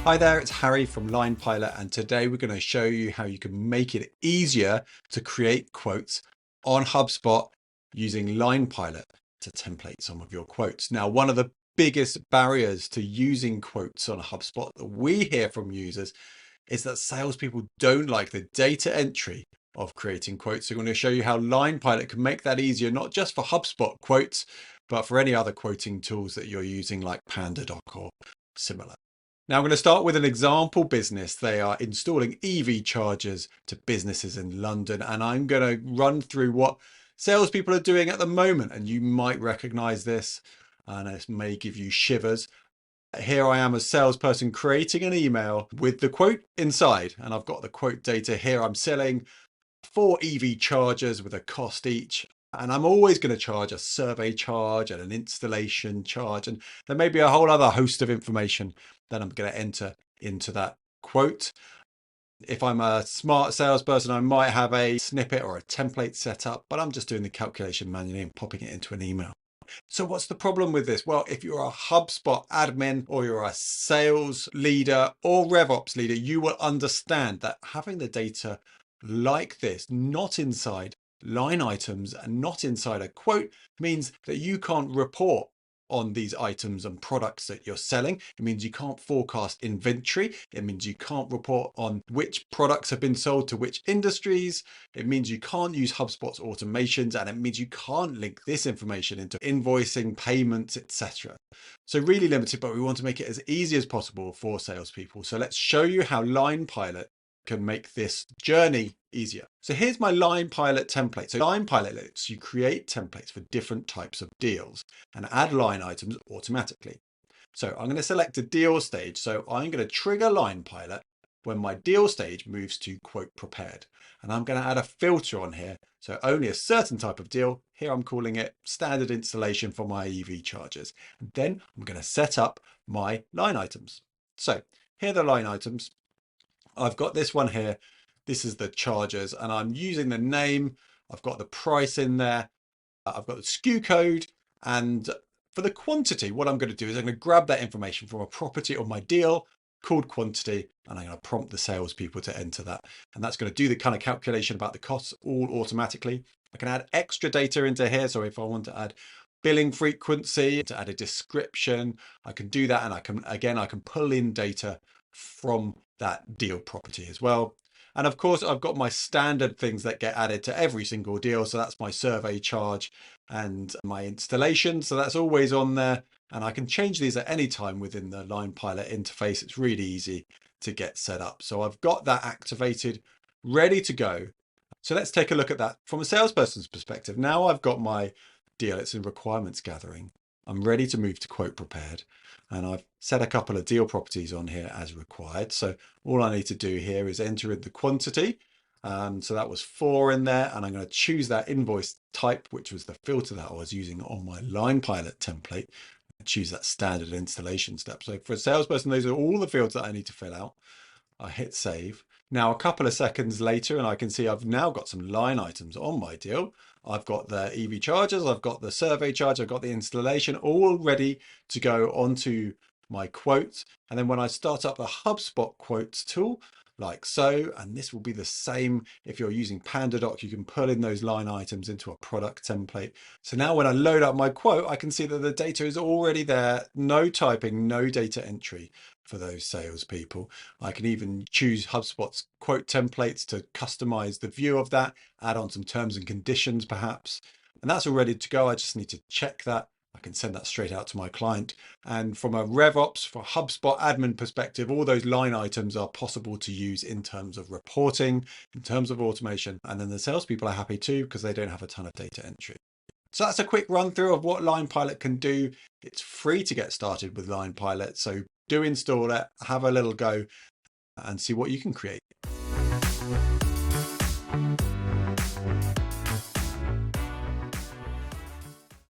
Hi there, it's Harry from LinePilot, and today we're going to show you how you can make it easier to create quotes on HubSpot using LinePilot to template some of your quotes. Now, one of the biggest barriers to using quotes on HubSpot that we hear from users is that salespeople don't like the data entry of creating quotes. So we're going to show you how LinePilot can make that easier, not just for HubSpot quotes, but for any other quoting tools that you're using like PandaDoc or similar. Now I'm going to start with an example business. They are installing EV chargers to businesses in London, and I'm going to run through what salespeople are doing at the moment, and you might recognize this, and this may give you shivers. Here I am as salesperson creating an email with the quote inside, and I've got the quote data here. I'm selling 4 EV chargers with a cost each. And I'm always going to charge a survey charge and an installation charge. And there may be a whole other host of information that I'm going to enter into that quote. If I'm a smart salesperson, I might have a snippet or a template set up, but I'm just doing the calculation manually and popping it into an email. So what's the problem with this? Well, if you're a HubSpot admin or you're a sales leader or RevOps leader, you will understand that having the data like this, not inside line items and not inside a quote, means that you can't report on these items and products that you're selling. It means you can't forecast inventory. It means you can't report on which products have been sold to which industries. It means you can't use HubSpot's automations, and it means you can't link this information into invoicing, payments, etc. So really limited, but we want to make it as easy as possible for salespeople. So let's show you how LinePilot can make this journey easier. So here's my LinePilot template. So LinePilot lets you create templates for different types of deals and add line items automatically. So I'm going to select a deal stage. So I'm going to trigger LinePilot when my deal stage moves to quote prepared. And I'm going to add a filter on here. So only a certain type of deal. Here I'm calling it standard installation for my EV chargers. And then I'm going to set up my line items. So here are the line items. I've got this one here. This is the chargers, and I'm using the name. I've got the price in there. I've got the SKU code. And for the quantity, what I'm going to do is I'm going to grab that information from a property on my deal called quantity, and I'm going to prompt the salespeople to enter that. And that's going to do the kind of calculation about the costs all automatically. I can add extra data into here. So if I want to add billing frequency, to add a description, I can do that. And I can pull in data from that deal property as well. And of course, I've got my standard things that get added to every single deal. So that's my survey charge and my installation. So that's always on there. And I can change these at any time within the LinePilot interface. It's really easy to get set up. So I've got that activated, ready to go. So let's take a look at that from a salesperson's perspective. Now I've got my deal. It's in requirements gathering. I'm ready to move to quote prepared. And I've set a couple of deal properties on here as required. So all I need to do here is enter in the quantity. So that was 4 in there, and I'm going to choose that invoice type, which was the filter that I was using on my LinePilot template. Choose that standard installation step. So for a salesperson, those are all the fields that I need to fill out. I hit save. Now a couple of seconds later, and I can see I've now got some line items on my deal. I've got the EV chargers, I've got the survey charge, I've got the installation all ready to go onto my quote. And then when I start up the HubSpot quotes tool, like so, and this will be the same if you're using PandaDoc, you can pull in those line items into a product template. So now when I load up my quote, I can see that the data is already there, no typing, no data entry for those salespeople. I can even choose HubSpot's quote templates to customize the view of that, add on some terms and conditions perhaps, and that's all ready to go. I just need to check that. I can send that straight out to my client. And from a RevOps, for HubSpot admin perspective, all those line items are possible to use in terms of reporting, in terms of automation. And then the salespeople are happy too, because they don't have a ton of data entry. So that's a quick run through of what LinePilot can do. It's free to get started with LinePilot. So do install it, have a little go and see what you can create.